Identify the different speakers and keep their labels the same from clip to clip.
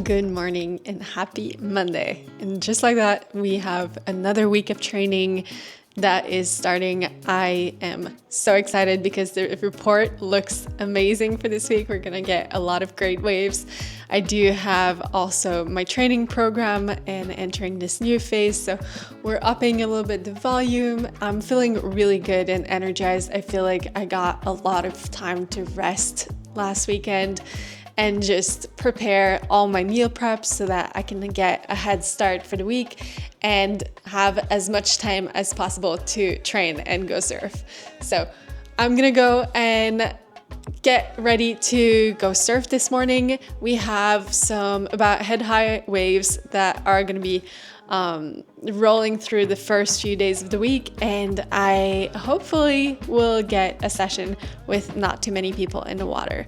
Speaker 1: Good morning and happy Monday. And just like that, we have another week of training that is starting. I am so excited because the report looks amazing for this week. We're gonna get a lot of great waves. I do have also my training program and entering this new phase, so we're upping a little bit the volume. I'm feeling really good and energized. I feel like I got a lot of time to rest last weekend and just prepare all my meal preps so that I can get a head start for the week and have as much time as possible to train and go surf. So I'm gonna go and get ready to go surf this morning. We have some about head-high waves that are gonna be rolling through the first few days of the week, and I hopefully will get a session with not too many people in the water.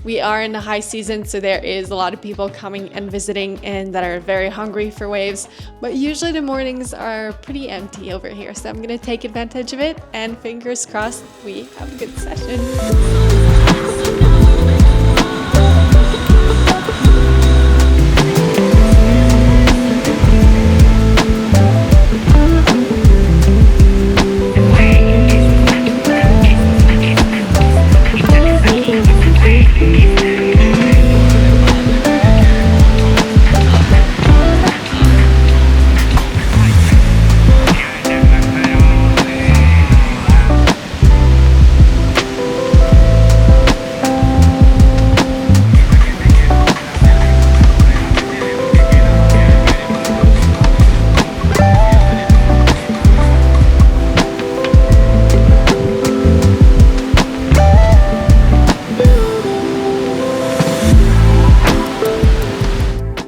Speaker 1: We are in the high season, so there is a lot of people coming and visiting and that are very hungry for waves, but usually the mornings are pretty empty over here. So I'm gonna take advantage of it, and fingers crossed we have a good session.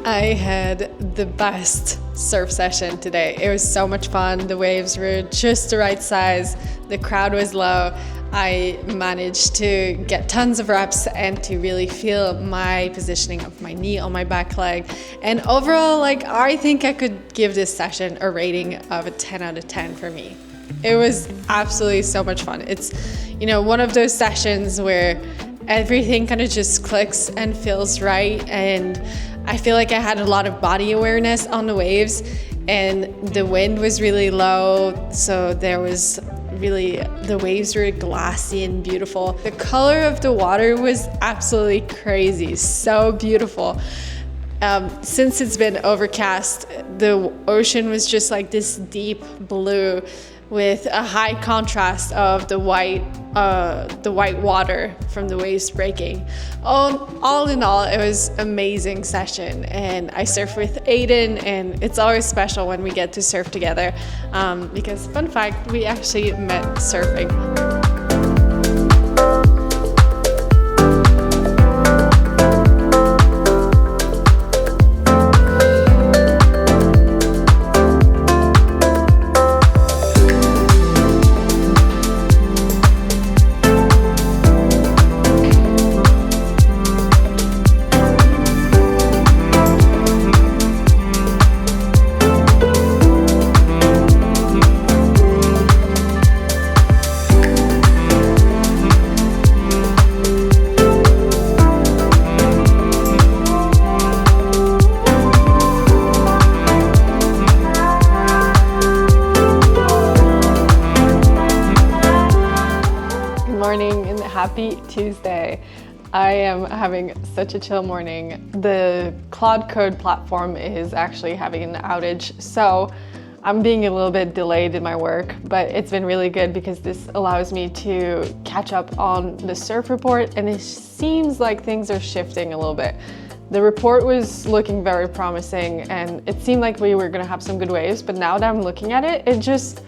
Speaker 1: I had the best surf session today. It was so much fun. The waves were just the right size. The crowd was low. I managed to get tons of reps and to really feel my positioning of my knee on my back leg. And overall, I think I could give this session a rating of a 10 out of 10 for me. It was absolutely so much fun. It's, one of those sessions where everything kind of just clicks and feels right, and I feel like I had a lot of body awareness on the waves, and the wind was really low, so the waves were glassy and beautiful. The color of the water was absolutely crazy, so beautiful. Since it's been overcast, the ocean was just like this deep blue with a high contrast of the white water from the waves breaking. All in all, it was an amazing session, and I surfed with Aiden, and it's always special when we get to surf together because, fun fact, we actually met surfing. Morning and happy Tuesday. I am having such a chill morning. The Cloud Code platform is actually having an outage, so I'm being a little bit delayed in my work, but it's been really good because this allows me to catch up on the surf report, and it seems like things are shifting a little bit. The report was looking very promising, and it seemed like we were gonna have some good waves, but now that I'm looking at it, it just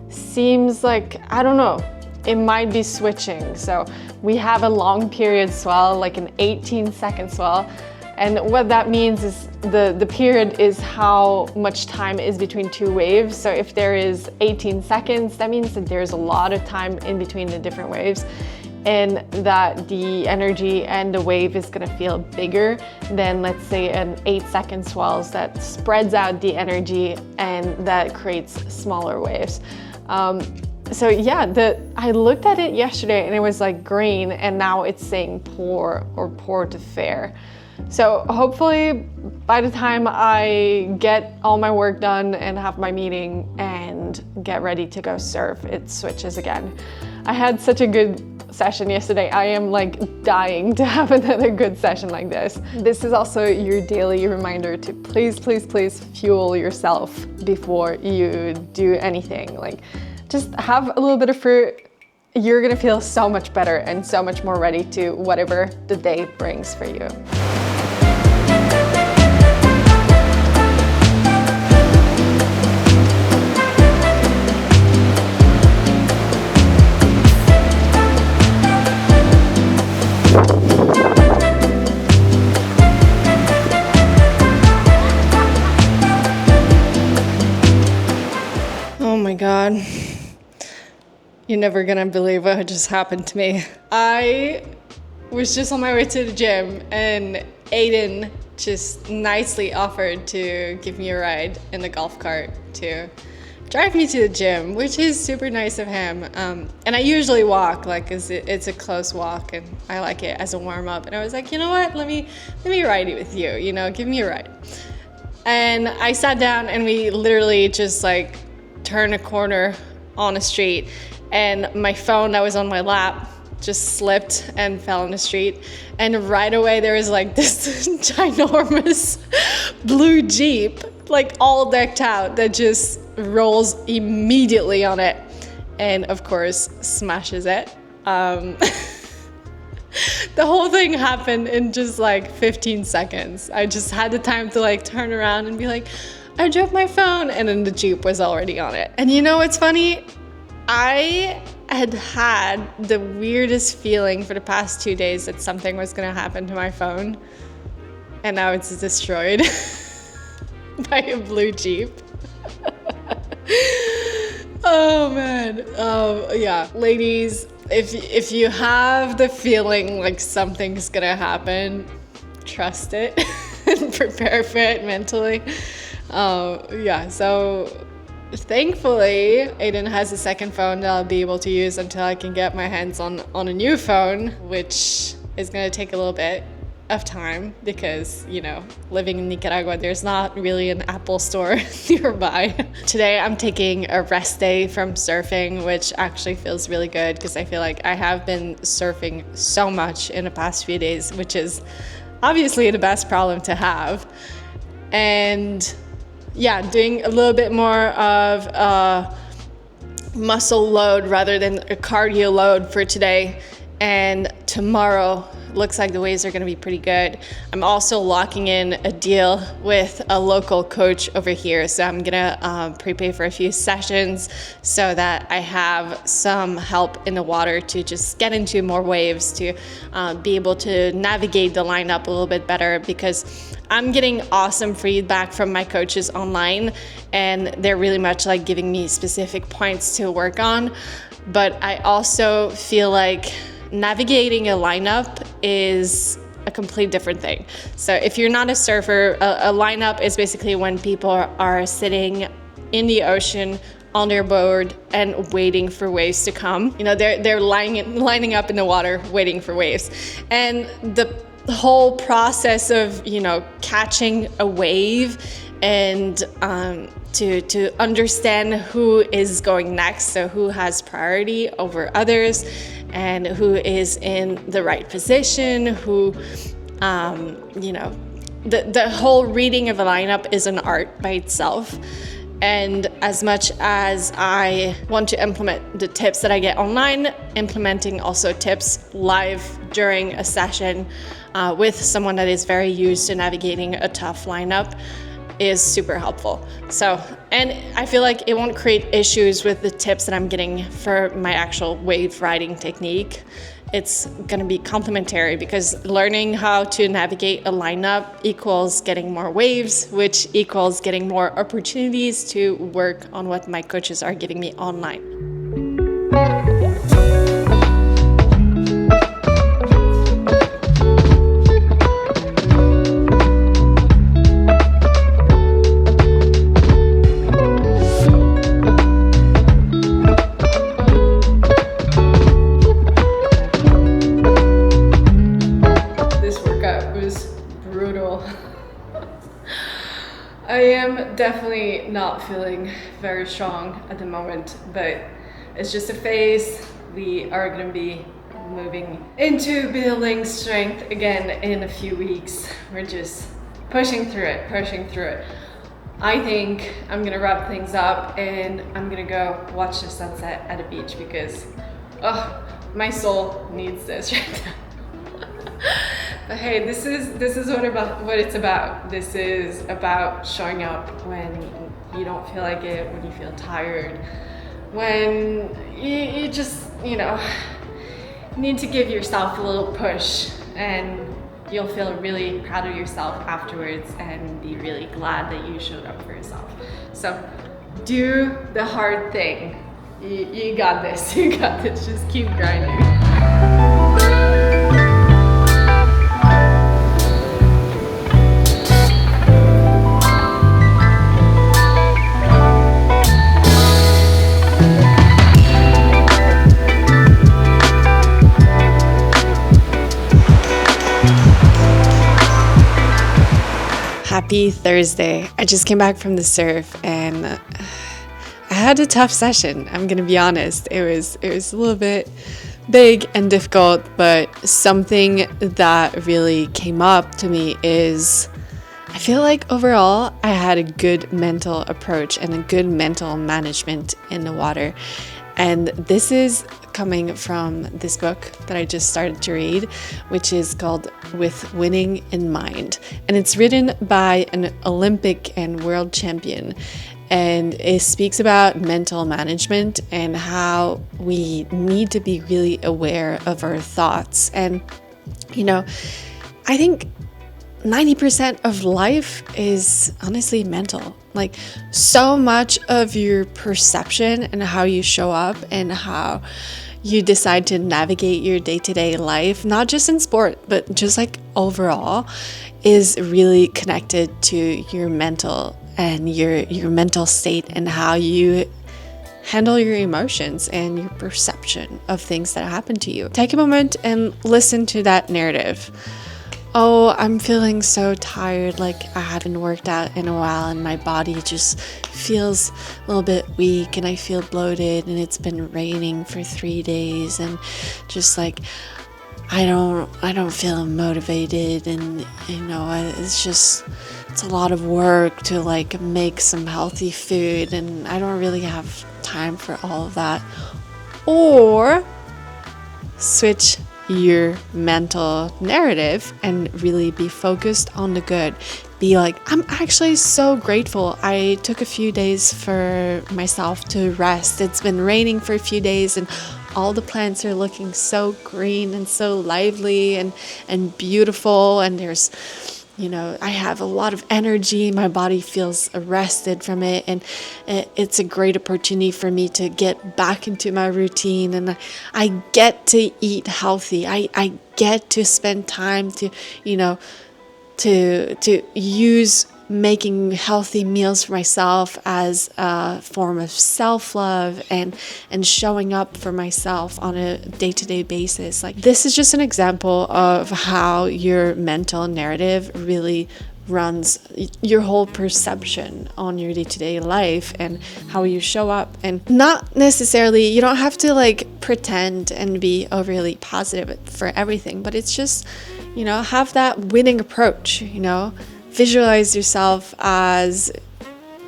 Speaker 1: seems like, I don't know, it might be switching. So we have a long period swell, like an 18-second swell. And what that means is the period is how much time is between two waves. So if there is 18 seconds, that means that there's a lot of time in between the different waves, and that the energy and the wave is gonna feel bigger than, let's say, an 8-second swells that spreads out the energy and that creates smaller waves. So yeah, I looked at it yesterday and it was like green, and now it's saying poor or poor to fair. So hopefully by the time I get all my work done and have my meeting and get ready to go surf, it switches again. I had such a good session yesterday. I am like dying to have another good session like this. This is also your daily reminder to please, please, please fuel yourself before you do anything. Like, just have a little bit of fruit. You're gonna feel so much better and so much more ready to whatever the day brings for you. Oh my God. You're never gonna believe what just happened to me. I was just on my way to the gym and Aiden just nicely offered to give me a ride in the golf cart to drive me to the gym, which is super nice of him. And I usually walk, like it's a close walk and I like it as a warm up. And I was like, you know what, let me ride it with you, you know, give me a ride. And I sat down and we literally just like turned a corner on a street and my phone that was on my lap just slipped and fell in the street. And right away there was like this ginormous blue Jeep, like all decked out, that just rolls immediately on it and of course smashes it. The whole thing happened in just like 15 seconds. I just had the time to like turn around and be like, I dropped my phone, and then the Jeep was already on it. And you know what's funny? I had the weirdest feeling for the past 2 days that something was gonna happen to my phone, and now it's destroyed by a blue Jeep. Oh man, yeah. Ladies, if you have the feeling like something's gonna happen, trust it and prepare for it mentally. Yeah, so thankfully, Aiden has a second phone that I'll be able to use until I can get my hands on a new phone, which is gonna take a little bit of time because, you know, living in Nicaragua, there's not really an Apple store nearby. Today, I'm taking a rest day from surfing, which actually feels really good because I feel like I have been surfing so much in the past few days, which is obviously the best problem to have. And yeah, doing a little bit more of a muscle load rather than a cardio load for today. And tomorrow looks like the waves are going to be pretty good. I'm also locking in a deal with a local coach over here. So I'm going to prepay for a few sessions so that I have some help in the water to just get into more waves, to be able to navigate the lineup a little bit better, because I'm getting awesome feedback from my coaches online and they're really much like giving me specific points to work on. But I also feel like navigating a lineup is a complete different thing. So if you're not a surfer, a lineup is basically when people are sitting in the ocean on their board and waiting for waves to come. You know, they're lining up in the water waiting for waves. And the whole process of, you know, catching a wave and to understand who is going next, so who has priority over others and who is in the right position, who, you know, the whole reading of a lineup is an art by itself. And as much as I want to implement the tips that I get online, implementing also tips live during a session with someone that is very used to navigating a tough lineup is super helpful. So, and I feel like it won't create issues with the tips that I'm getting for my actual wave riding technique. It's gonna be complementary because learning how to navigate a lineup equals getting more waves, which equals getting more opportunities to work on what my coaches are giving me online. I am definitely not feeling very strong at the moment, but it's just a phase. We are going to be moving into building strength again in a few weeks. We're just pushing through it. I think I'm gonna wrap things up and I'm gonna go watch the sunset at a beach because my soul needs this right now. But hey, this is what it's about. This is about showing up when you don't feel like it, when you feel tired, when you just, need to give yourself a little push, and you'll feel really proud of yourself afterwards and be really glad that you showed up for yourself. So do the hard thing. You got this. Just keep grinding. Happy Thursday. I just came back from the surf and I had a tough session. I'm gonna be honest. It was a little bit big and difficult, but something that really came up to me is I feel like overall I had a good mental approach and a good mental management in the water. And this is coming from this book that I just started to read, which is called With Winning in Mind. And it's written by an Olympic and world champion. And it speaks about mental management and how we need to be really aware of our thoughts. And, I think 90% of life is honestly mental. Like, so much of your perception and how you show up and how you decide to navigate your day-to-day life, not just in sport, but just like overall, is really connected to your mental and your mental state and how you handle your emotions and your perception of things that happen to you. Take a moment and listen to that narrative. Oh, I'm feeling so tired, like I haven't worked out in a while and my body just feels a little bit weak and I feel bloated and it's been raining for 3 days and just like I don't feel motivated and it's a lot of work to like make some healthy food and I don't really have time for all of that. Or switch your mental narrative and really be focused on the good. Be like, I'm actually so grateful I took a few days for myself to rest. It's been raining for a few days and all the plants are looking so green and so lively and beautiful, and there's I have a lot of energy. My body feels rested from it, and it's a great opportunity for me to get back into my routine. And I get to eat healthy. I get to spend time to, to use making healthy meals for myself as a form of self-love and showing up for myself on a day-to-day basis. Like, this is just an example of how your mental narrative really runs your whole perception on your day-to-day life and how you show up. And not necessarily, you don't have to like pretend and be overly positive for everything, but it's just, have that winning approach, Visualize yourself as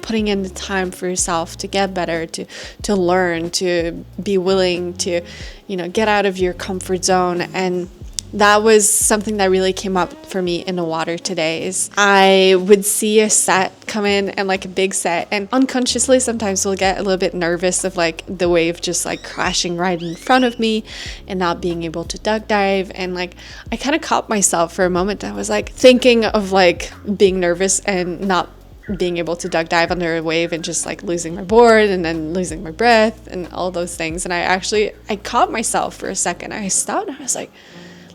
Speaker 1: putting in the time for yourself to get better, to learn, to be willing to, get out of your comfort zone. And that was something that really came up for me in the water today. Is I would see a set come in and like a big set, and unconsciously sometimes we'll get a little bit nervous of like the wave just like crashing right in front of me and not being able to duck dive. And like I kind of caught myself for a moment. I was like thinking of like being nervous and not being able to duck dive under a wave and just like losing my board and then losing my breath and all those things. And I caught myself for a second. I stopped and I was like,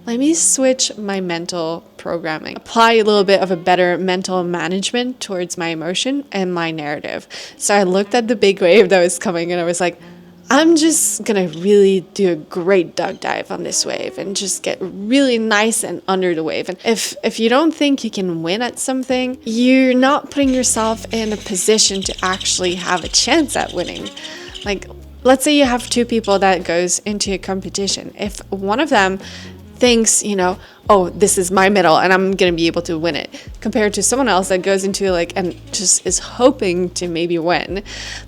Speaker 1: let me switch my mental programming, apply a little bit of a better mental management towards my emotion and my narrative. So I looked at the big wave that was coming and I was like, I'm just gonna really do a great duck dive on this wave and just get really nice and under the wave. And if you don't think you can win at something, you're not putting yourself in a position to actually have a chance at winning. Like, let's say you have two people that goes into a competition. If one of them thinks, oh, this is my medal and I'm going to be able to win it, compared to someone else that goes into and just is hoping to maybe win,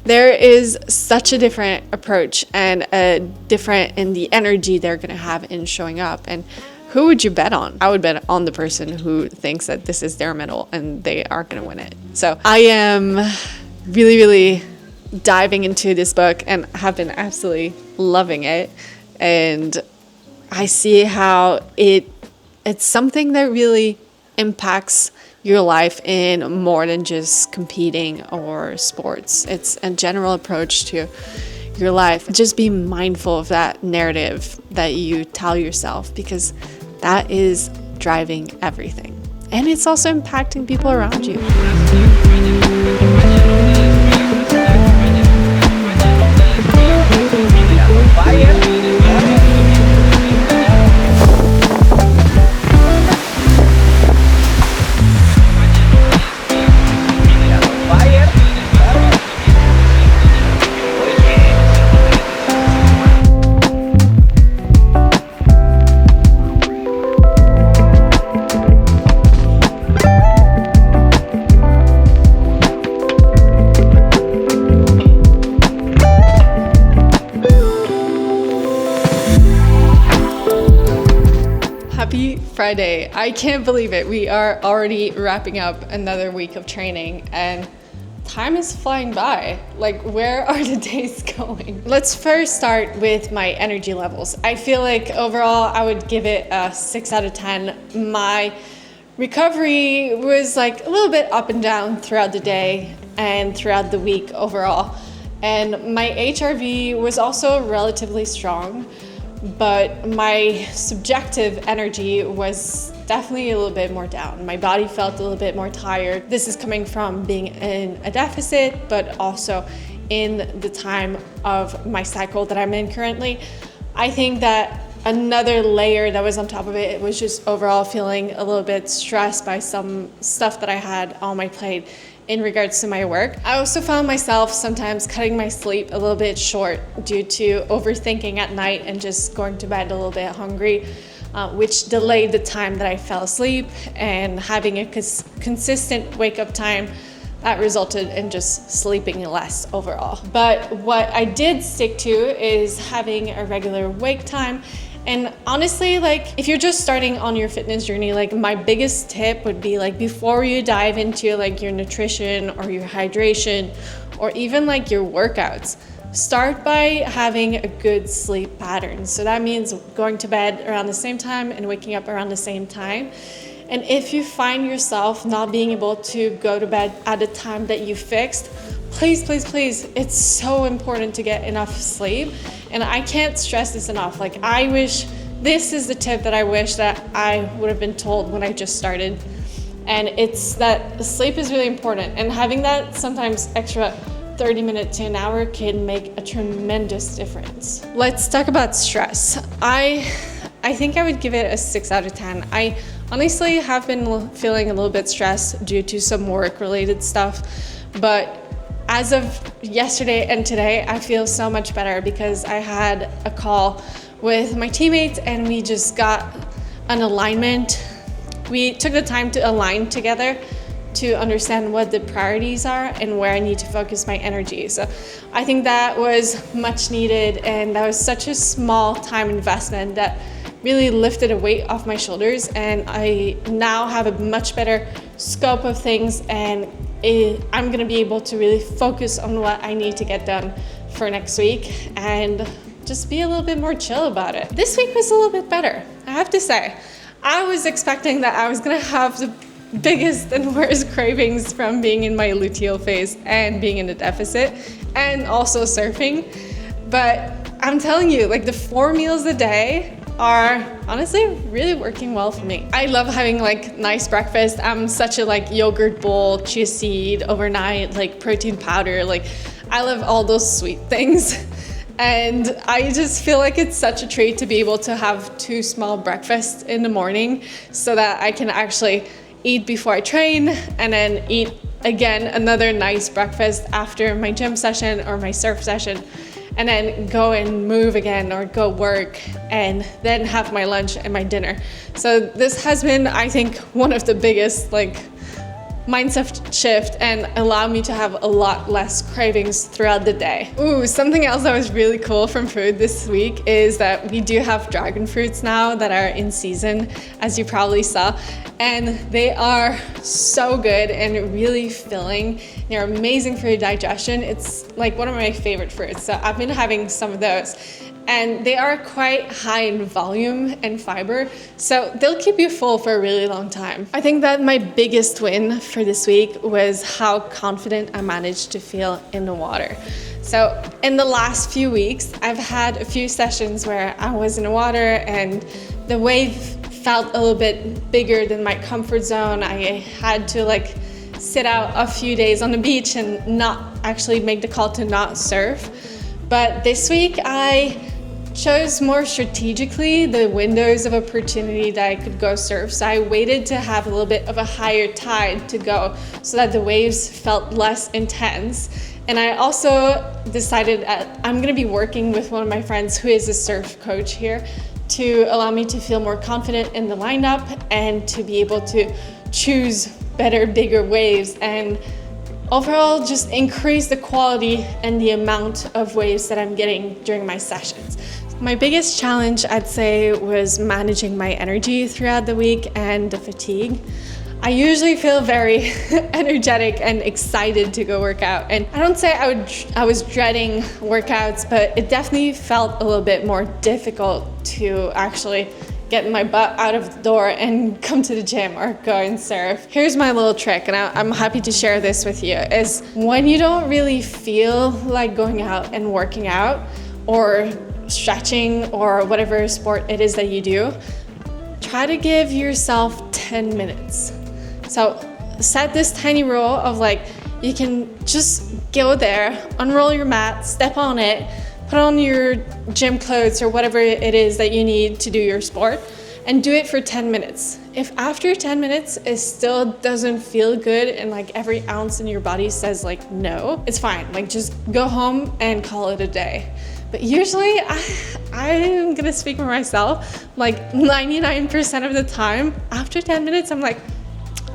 Speaker 1: there is such a different approach and a different in the energy they're going to have in showing up. And who would you bet on? I would bet on the person who thinks that this is their medal and they aren't going to win it. So I am really, really diving into this book and have been absolutely loving it. And I see how it's something that really impacts your life in more than just competing or sports. It's a general approach to your life. Just be mindful of that narrative that you tell yourself, because that is driving everything. And it's also impacting people around you. Happy Friday. I can't believe it. We are already wrapping up another week of training and time is flying by. Like, where are the days going? Let's first start with my energy levels. I feel like overall I would give it a 6 out of 10. My recovery was a little bit up and down throughout the day and throughout the week overall. And my HRV was also relatively strong, but my subjective energy was definitely a little bit more down. My body felt a little bit more tired. This is coming from being in a deficit, but also in the time of my cycle that I'm in currently. I think that another layer that was on top of it was just overall feeling a little bit stressed by some stuff that I had on my plate in regards to my work. I also found myself sometimes cutting my sleep a little bit short due to overthinking at night and just going to bed a little bit hungry, which delayed the time that I fell asleep, and having a consistent wake up time that resulted in just sleeping less overall. But what I did stick to is having a regular wake time. And honestly, if you're just starting on your fitness journey, my biggest tip would be before you dive into your nutrition or your hydration or even your workouts, start by having a good sleep pattern. So that means going to bed around the same time and waking up around the same time. And if you find yourself not being able to go to bed at the time that you fixed, please, please, please, it's so important to get enough sleep. And I can't stress this enough. This is the tip that I wish that I would have been told when I just started. And it's that sleep is really important. And having that sometimes extra 30 minutes to an hour can make a tremendous difference. Let's talk about stress. I think I would give it a 6 out of 10. I honestly have been feeling a little bit stressed due to some work-related stuff, but as of yesterday and today, I feel so much better because I had a call with my teammates and we just got an alignment. We took the time to align together to understand what the priorities are and where I need to focus my energy. So I think that was much needed, and that was such a small time investment that really lifted a weight off my shoulders, and I now have a much better scope of things, and I'm gonna be able to really focus on what I need to get done for next week and just be a little bit more chill about it. This week was a little bit better, I have to say. I was expecting that I was gonna have the biggest and worst cravings from being in my luteal phase and being in a deficit and also surfing, but I'm telling you, the 4 meals a day are honestly really working well for me. I love having nice breakfast. I'm such a yogurt bowl, chia seed overnight, protein powder. I love all those sweet things. And I just feel like it's such a treat to be able to have 2 small breakfasts in the morning so that I can actually eat before I train and then eat again another nice breakfast after my gym session or my surf session, and then go and move again or go work and then have my lunch and my dinner. So this has been, I think, one of the biggest mindset shift and allow me to have a lot less cravings throughout the day. Ooh, something else that was really cool from food this week is that we do have dragon fruits now that are in season, as you probably saw, and they are so good and really filling. They're amazing for your digestion. It's like one of my favorite fruits, so I've been having some of those. And they are quite high in volume and fiber, so they'll keep you full for a really long time. I think that my biggest win for this week was how confident I managed to feel in the water. So in the last few weeks, I've had a few sessions where I was in the water and the wave felt a little bit bigger than my comfort zone. I had to sit out a few days on the beach and not actually make the call to not surf. But this week, I chose more strategically the windows of opportunity that I could go surf. So I waited to have a little bit of a higher tide to go so that the waves felt less intense. And I also decided that I'm gonna be working with one of my friends who is a surf coach here to allow me to feel more confident in the lineup and to be able to choose better, bigger waves and overall just increase the quality and the amount of waves that I'm getting during my sessions. My biggest challenge, I'd say, was managing my energy throughout the week and the fatigue. I usually feel very energetic and excited to go work out. And I don't say I was dreading workouts, but it definitely felt a little bit more difficult to actually get my butt out of the door and come to the gym or go and surf. Here's my little trick, and I'm happy to share this with you, is when you don't really feel like going out and working out or stretching or whatever sport it is that you do, try to give yourself 10 minutes. So set this tiny rule of you can just go there, unroll your mat, step on it, put on your gym clothes or whatever it is that you need to do your sport, and do it for 10 minutes. If after 10 minutes it still doesn't feel good and every ounce in your body says no, it's fine. Just go home and call it a day. But usually I'm gonna speak for myself, 99% of the time, after 10 minutes, I'm like,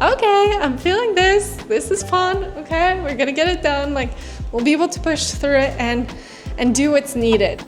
Speaker 1: okay, I'm feeling this is fun, okay, we're gonna get it done, we'll be able to push through it and do what's needed.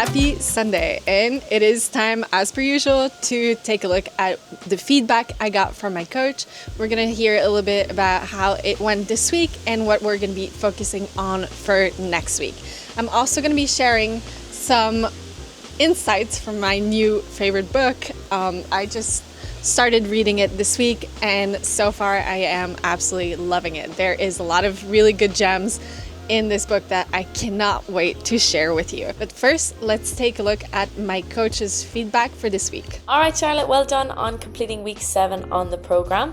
Speaker 1: Happy Sunday, and it is time, as per usual, to take a look at the feedback I got from my coach. We're gonna hear a little bit about how it went this week and what we're gonna be focusing on for next week. I'm also gonna be sharing some insights from my new favorite book. I just started reading it this week, and so far I am absolutely loving it. There is a lot of really good gems in this book that I cannot wait to share with you. But first, let's take a look at my coach's feedback for this week.
Speaker 2: All right, Charlotte, well done on completing week 7 on the program.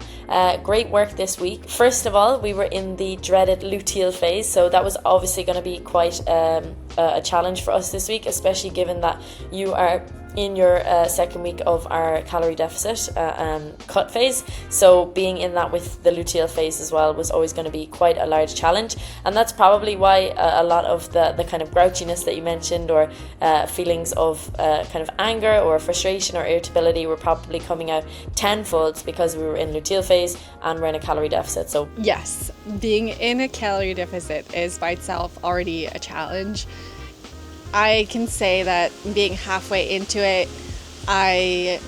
Speaker 2: Great work this week. First of all, we were in the dreaded luteal phase, so that was obviously going to be quite a challenge for us this week, especially given that you are in your second week of our calorie deficit cut phase. So being in that with the luteal phase as well was always going to be quite a large challenge, and that's probably why a lot of the kind of grouchiness that you mentioned, or feelings of kind of anger or frustration or irritability, were probably coming out tenfold because we were in luteal phase and we're in a calorie deficit. So
Speaker 1: yes, being in a calorie deficit is by itself already a challenge. I can say that being halfway into it, I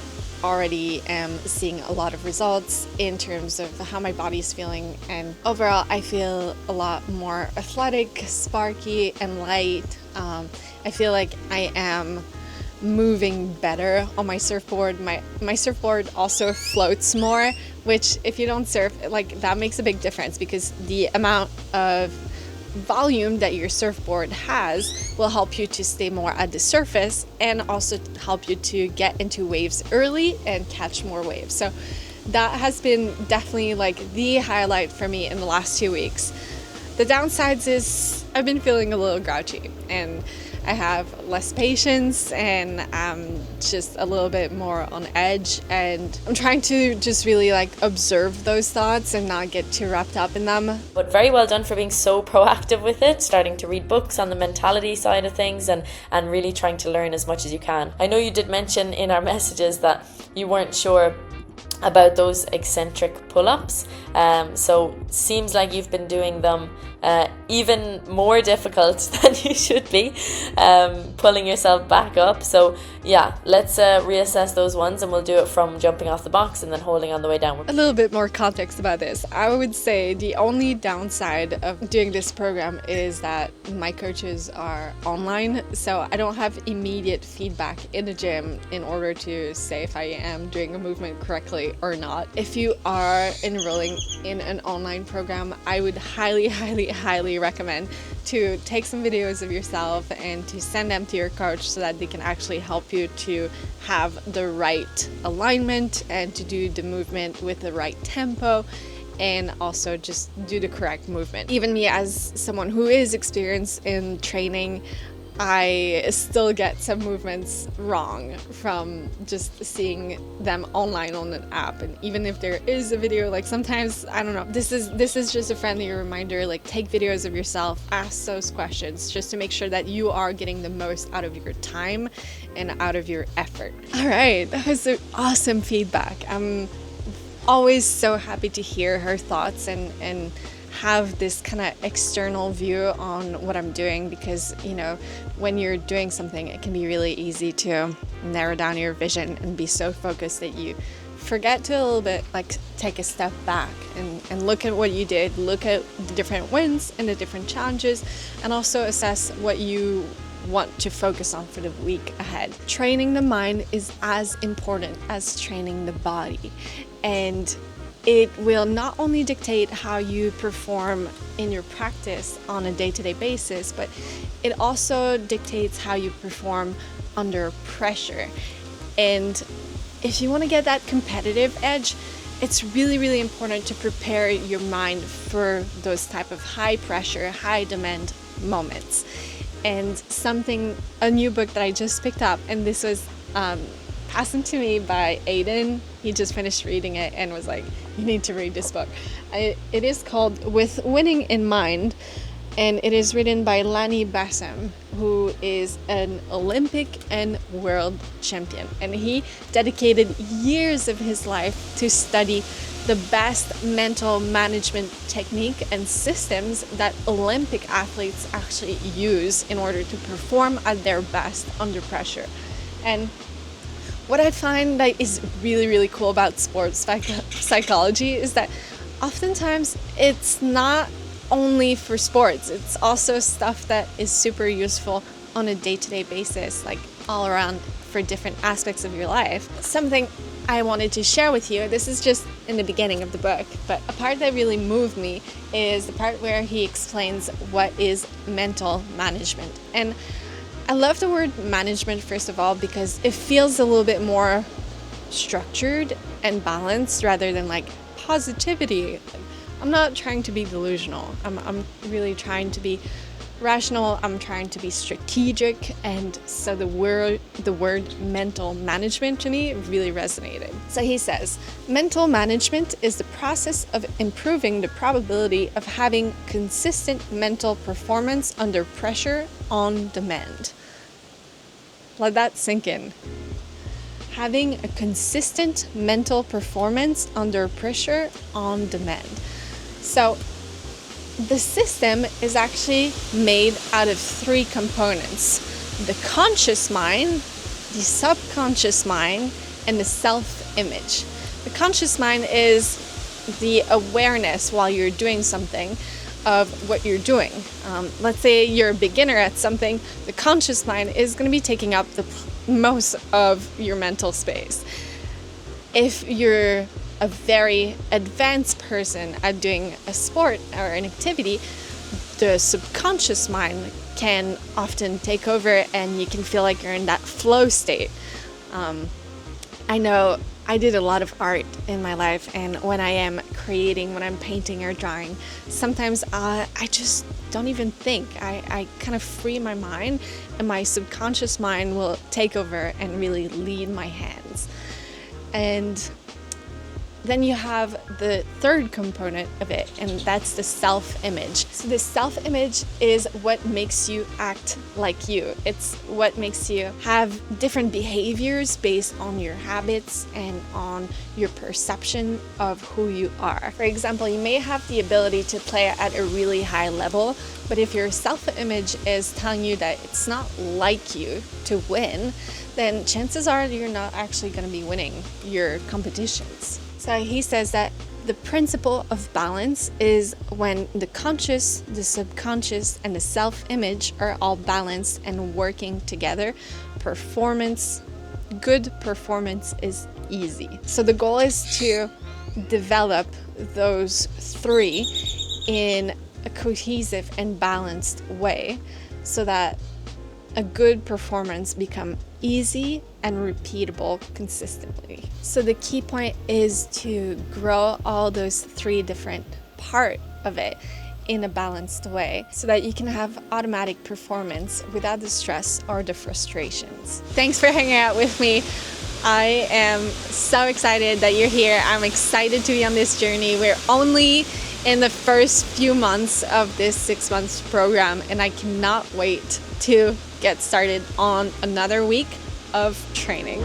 Speaker 1: already am seeing a lot of results in terms of how my body's feeling, and overall I feel a lot more athletic, sparky, and light. I feel like I am moving better on my surfboard. My surfboard also floats more, which if you don't surf, like, that makes a big difference, because the amount of volume that your surfboard has will help you to stay more at the surface, and also help you to get into waves early and catch more waves. So that has been definitely like the highlight for me in the last 2 weeks. The downsides is I've been feeling a little grouchy, and I have less patience, and I'm just a little bit more on edge, and I'm trying to just really observe those thoughts and not get too wrapped up in them.
Speaker 2: But very well done for being so proactive with it, starting to read books on the mentality side of things, and really trying to learn as much as you can. I know you did mention in our messages that you weren't sure about those eccentric pull-ups, so seems like you've been doing them even more difficult than you should be, pulling yourself back up. So yeah, let's reassess those ones, and we'll do it from jumping off the box and then holding on the way down.
Speaker 1: A little bit more context about this. I would say the only downside of doing this program is that my coaches are online, so I don't have immediate feedback in the gym in order to say if I am doing a movement correctly or not. If you are enrolling in an online program, I would highly recommend to take some videos of yourself and to send them to your coach, so that they can actually help you to have the right alignment and to do the movement with the right tempo, and also just do the correct movement. Even me, as someone who is experienced in training, I still get some movements wrong from just seeing them online on an app. And even if there is a video, sometimes, I don't know, this is just a friendly reminder, take videos of yourself, ask those questions, just to make sure that you are getting the most out of your time and out of your effort. All right, that was some awesome feedback. I'm always so happy to hear her thoughts and have this kind of external view on what I'm doing, because when you're doing something, it can be really easy to narrow down your vision and be so focused that you forget to a little bit take a step back and look at what you did, look at the different wins and the different challenges, and also assess what you want to focus on for the week ahead. Training the mind is as important as training the body, and it will not only dictate how you perform in your practice on a day-to-day basis, but it also dictates how you perform under pressure. And if you want to get that competitive edge, it's really important to prepare your mind for those type of high pressure, high demand moments. And a new book that I just picked up, and this was passed to me by Aiden. He just finished reading it and was like, you need to read this book. It is called With Winning in Mind, and it is written by Lani Bassam, who is an Olympic and world champion. And he dedicated years of his life to study the the best mental management technique and systems that Olympic athletes actually use in order to perform at their best under pressure. And what I find that is really, really cool about sports psychology is that oftentimes it's not only for sports, it's also stuff that is super useful on a day-to-day basis, like all around for different aspects of your life. Something I wanted to share with you, this is just in the beginning of the book, but a part that really moved me is the part where he explains what is mental management. And I love the word management, first of all, because it feels a little bit more structured and balanced rather than like positivity. I'm not trying to be delusional. I'm really trying to be rational. I'm trying to be strategic. And so the word mental management to me really resonated. So he says, mental management is the process of improving the probability of having consistent mental performance under pressure on demand. Let that sink in. Having a consistent mental performance under pressure on demand. So the system is actually made out of three components: the conscious mind, the subconscious mind, and the self-image. The conscious mind is the awareness while you're doing something of what you're doing. Let's say you're a beginner at something, the conscious mind is going to be taking up the most of your mental space. If you're a very advanced person at doing a sport or an activity, the subconscious mind can often take over and you can feel like you're in that flow state. I know I did a lot of art in my life, and when I am creating, when I'm painting or drawing, sometimes I just don't even think. I kind of free my mind, and my subconscious mind will take over and really lead my hands. And then you have the third component of it, and that's the self-image. So the self-image is what makes you act like you. It's what makes you have different behaviors based on your habits and on your perception of who you are. For example, you may have the ability to play at a really high level, but if your self-image is telling you that it's not like you to win, then chances are you're not actually going to be winning your competitions. So he says that the principle of balance is when the conscious, the subconscious, and the self-image are all balanced and working together, good performance is easy. So the goal is to develop those three in a cohesive and balanced way so that a good performance become easy and repeatable consistently. So the key point is to grow all those three different parts of it in a balanced way so that you can have automatic performance without the stress or the frustrations. Thanks for hanging out with me. I am so excited that you're here. I'm excited to be on this journey. We're only in the first few months of this 6 months program, and I cannot wait to get started on another week of training.